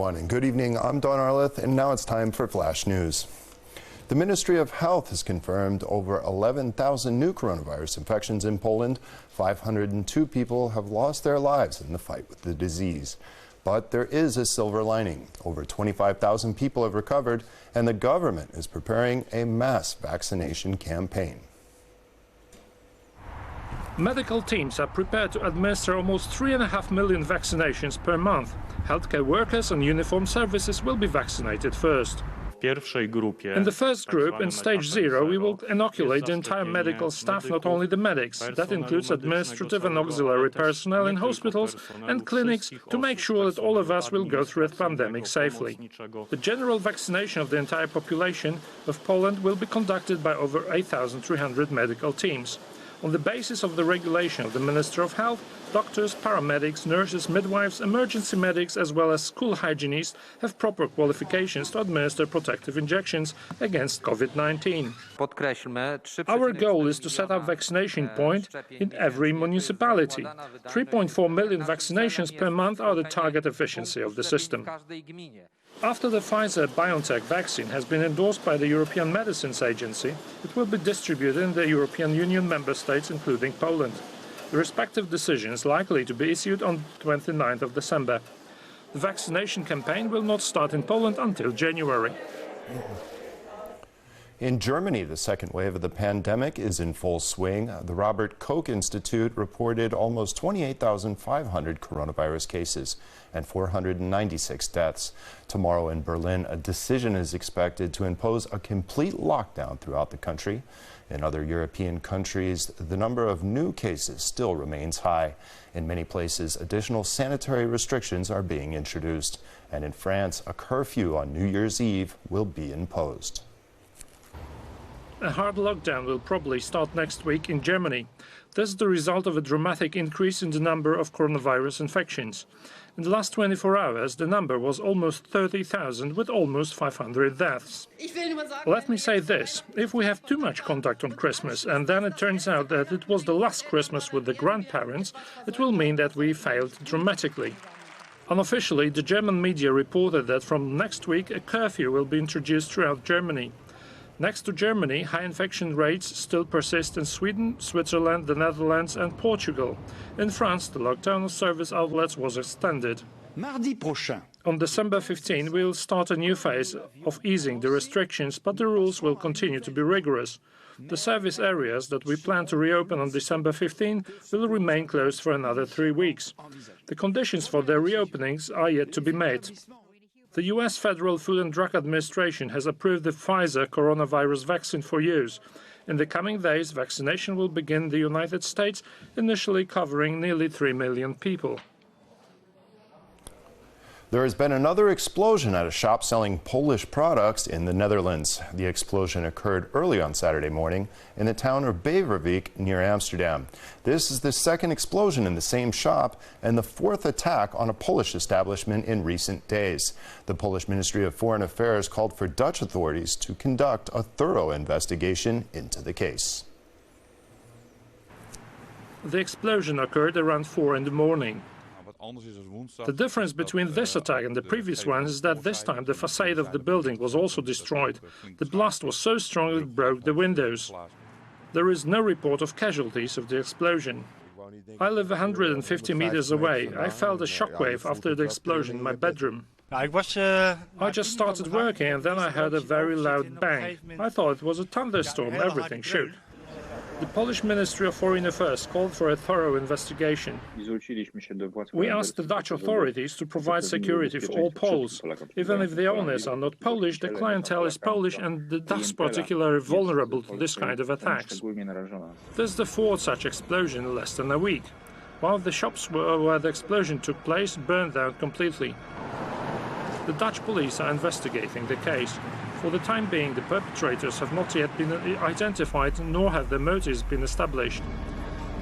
everyone, and good evening. I'm Don Arleth, and now it's time for Flash News. The Ministry of Health has confirmed over 11,000 new coronavirus infections in Poland. 502 people have lost their lives in the fight with the disease. But there is a silver lining. Over 25,000 people have recovered, and the government is preparing a mass vaccination campaign. Medical teams are prepared to administer almost 3.5 million vaccinations per month. Healthcare workers and uniformed services will be vaccinated first. In the first group, in stage 0, we will inoculate the entire medical staff, not only the medics. That includes administrative and auxiliary personnel in hospitals and clinics to make sure that all of us will go through the pandemic safely. The general vaccination of the entire population of Poland will be conducted by over 8,300 medical teams. On the basis of the regulation of the Minister of Health, doctors, paramedics, nurses, midwives, emergency medics as well as school hygienists have proper qualifications to administer protective injections against COVID-19. Our goal is to set up vaccination point in every municipality. 3.4 million vaccinations per month are the target efficiency of the system. After the Pfizer-BioNTech vaccine has been endorsed by the European Medicines Agency, it will be distributed in the European Union member states, including Poland. The respective decision is likely to be issued on 29th of December. The vaccination campaign will not start in Poland until January. In Germany, the second wave of the pandemic is in full swing. The Robert Koch Institute reported almost 28,500 coronavirus cases and 496 deaths. Tomorrow in Berlin, a decision is expected to impose a complete lockdown throughout the country. In other European countries, the number of new cases still remains high. In many places, additional sanitary restrictions are being introduced. And in France, a curfew on New Year's Eve will be imposed. A hard lockdown will probably start next week in Germany. This is the result of a dramatic increase in the number of coronavirus infections. In the last 24 hours, the number was almost 30,000 with almost 500 deaths. Let me say this, if we have too much contact on Christmas and then it turns out that it was the last Christmas with the grandparents, it will mean that we failed dramatically. Unofficially, the German media reported that from next week a curfew will be introduced throughout Germany. Next to Germany, high infection rates still persist in Sweden, Switzerland, the Netherlands and Portugal. In France, the lockdown of service outlets was extended. On December 15, we will start a new phase of easing the restrictions, but the rules will continue to be rigorous. The service areas that we plan to reopen on December 15 will remain closed for another 3 weeks. The conditions for their reopenings are yet to be made. The U.S. Federal Food and Drug Administration has approved the Pfizer coronavirus vaccine for use. In the coming days, vaccination will begin in the United States, initially covering nearly 3 million people. There has been another explosion at a shop selling Polish products in the Netherlands. The explosion occurred early on Saturday morning in the town of Beverwijk near Amsterdam. This is the second explosion in the same shop and the fourth attack on a Polish establishment in recent days. The Polish Ministry of Foreign Affairs called for Dutch authorities to conduct a thorough investigation into the case. The explosion occurred around 4 in the morning. The difference between this attack and the previous one is that this time the facade of the building was also destroyed. The blast was so strong it broke the windows. There is no report of casualties of the explosion. I live 150 meters away. I felt a shockwave after the explosion in my bedroom. I just started working and then I heard a very loud bang. I thought it was a thunderstorm, everything shook. The Polish Ministry of Foreign Affairs called for a thorough investigation. We asked the Dutch authorities to provide security for all Poles. Even if the owners are not Polish, the clientele is Polish and the Dutch particularly vulnerable to this kind of attacks. This is the fourth such explosion in less than a week. One of the shops where the explosion took place burned down completely. The Dutch police are investigating the case. For the time being, the perpetrators have not yet been identified, nor have their motives been established.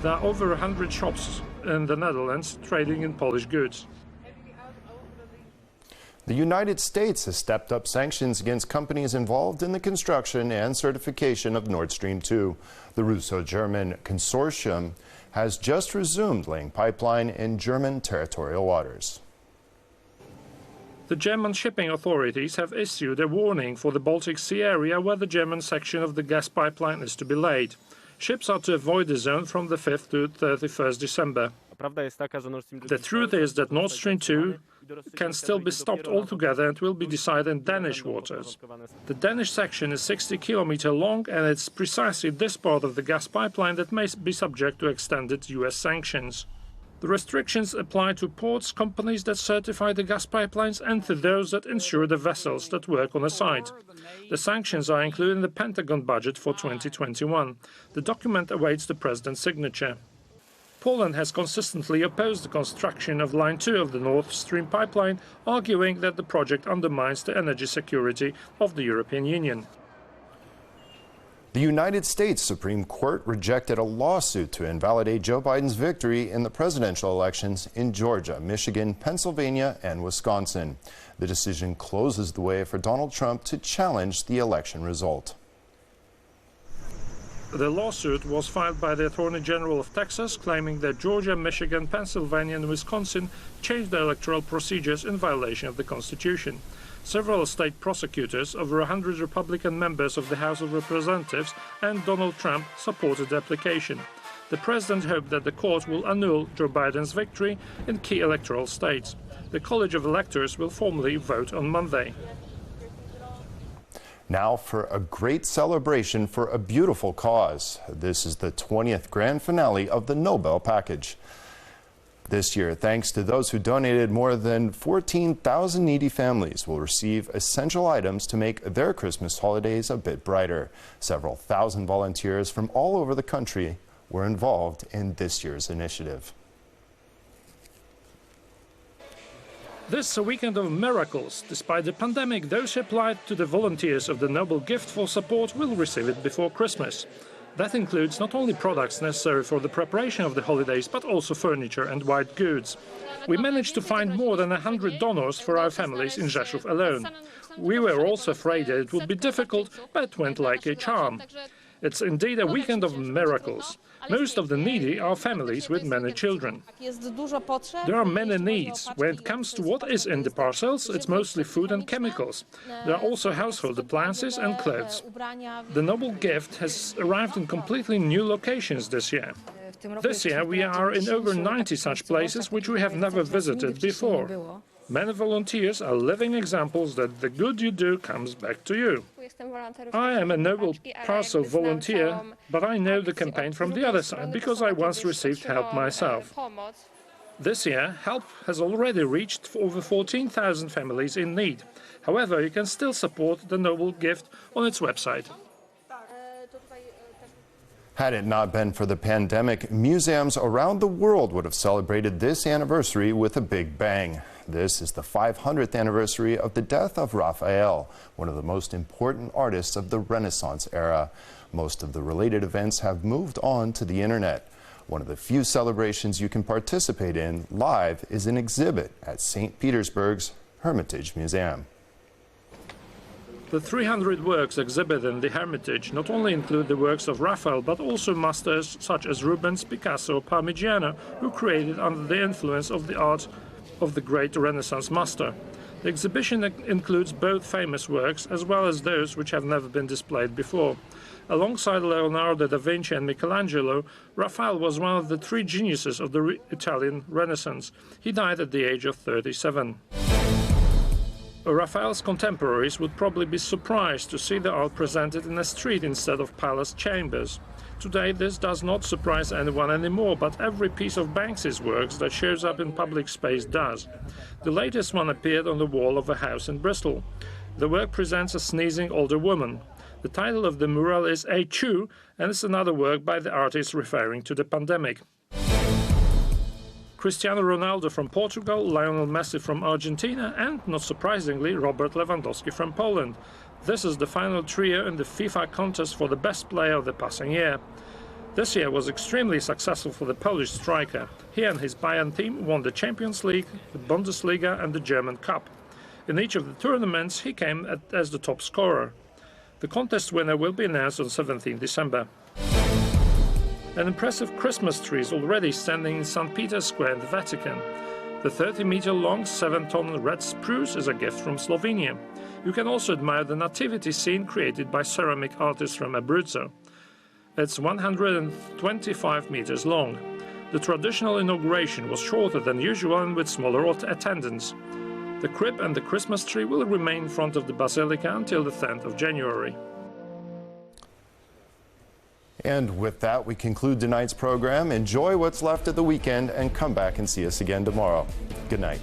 There are over 100 shops in the Netherlands trading in Polish goods. The United States has stepped up sanctions against companies involved in the construction and certification of Nord Stream 2. The Russo-German consortium has just resumed laying pipeline in German territorial waters. The German shipping authorities have issued a warning for the Baltic Sea area where the German section of the gas pipeline is to be laid. Ships are to avoid the zone from the 5th to 31st December. The truth is that Nord Stream 2 can still be stopped altogether and will be decided in Danish waters. The Danish section is 60 km long, and it's precisely this part of the gas pipeline that may be subject to extended US sanctions. The restrictions apply to ports, companies that certify the gas pipelines, and to those that insure the vessels that work on the site. The sanctions are included in the Pentagon budget for 2021. The document awaits the president's signature. Poland has consistently opposed the construction of Line 2 of the Nord Stream pipeline, arguing that the project undermines the energy security of the European Union. The United States Supreme Court rejected a lawsuit to invalidate Joe Biden's victory in the presidential elections in Georgia, Michigan, Pennsylvania, and Wisconsin. The decision closes the way for Donald Trump to challenge the election result. The lawsuit was filed by the Attorney General of Texas, claiming that Georgia, Michigan, Pennsylvania, and Wisconsin changed the electoral procedures in violation of the Constitution. Several state prosecutors, over 100 Republican members of the House of Representatives, and Donald Trump supported the application. The president hoped that the court will annul Joe Biden's victory in key electoral states. The College of Electors will formally vote on Monday. Now for a great celebration for a beautiful cause. This is the 20th grand finale of the Nobel package. This year, thanks to those who donated, more than 14,000 needy families will receive essential items to make their Christmas holidays a bit brighter. Several thousand volunteers from all over the country were involved in this year's initiative. This is a weekend of miracles. Despite the pandemic, those who applied to the volunteers of the Nobel Gift for support will receive it before Christmas. That includes not only products necessary for the preparation of the holidays, but also furniture and white goods. We managed to find more than 100 donors for our families in Rzeszów alone. We were also afraid that it would be difficult, but it went like a charm. It's indeed a weekend of miracles. Most of the needy are families with many children. There are many needs. When it comes to what is in the parcels, it's mostly food and chemicals. There are also household appliances and clothes. The Nobel Gift has arrived in completely new locations this year. This year we are in over 90 such places which we have never visited before. Many volunteers are living examples that the good you do comes back to you. I am a Nobel Parcel volunteer, but I know the campaign from the other side because I once received help myself. This year, help has already reached over 14,000 families in need. However, you can still support the Nobel Gift on its website. Had it not been for the pandemic, museums around the world would have celebrated this anniversary with a big bang. This is the 500th anniversary of the death of Raphael, one of the most important artists of the Renaissance era. Most of the related events have moved on to the internet. One of the few celebrations you can participate in live is an exhibit at St. Petersburg's Hermitage Museum. The 300 works exhibited in the Hermitage not only include the works of Raphael, but also masters such as Rubens, Picasso, or Parmigiano, who created under the influence of the art of the great Renaissance master. The exhibition includes both famous works as well as those which have never been displayed before. Alongside Leonardo da Vinci and Michelangelo, Raphael was one of the three geniuses of the Italian Renaissance. He died at the age of 37. Raphael's contemporaries would probably be surprised to see the art presented in a street instead of palace chambers. Today this does not surprise anyone anymore, but every piece of Banksy's works that shows up in public space does. The latest one appeared on the wall of a house in Bristol. The work presents a sneezing older woman. The title of the mural is A Chew, and it's another work by the artist referring to the pandemic. Cristiano Ronaldo from Portugal, Lionel Messi from Argentina, and, not surprisingly, Robert Lewandowski from Poland. This is the final trio in the FIFA contest for the best player of the passing year. This year was extremely successful for the Polish striker. He and his Bayern team won the Champions League, the Bundesliga and the German Cup. In each of the tournaments he came as the top scorer. The contest winner will be announced on 17 December. An impressive Christmas tree is already standing in St. Peter's Square in the Vatican. The 30-meter-long 7-ton red spruce is a gift from Slovenia. You can also admire the nativity scene created by ceramic artists from Abruzzo. It's 125 meters long. The traditional inauguration was shorter than usual and with smaller attendance. The crib and the Christmas tree will remain in front of the basilica until the 10th of January. And with that, we conclude tonight's program. Enjoy what's left of the weekend and come back and see us again tomorrow. Good night.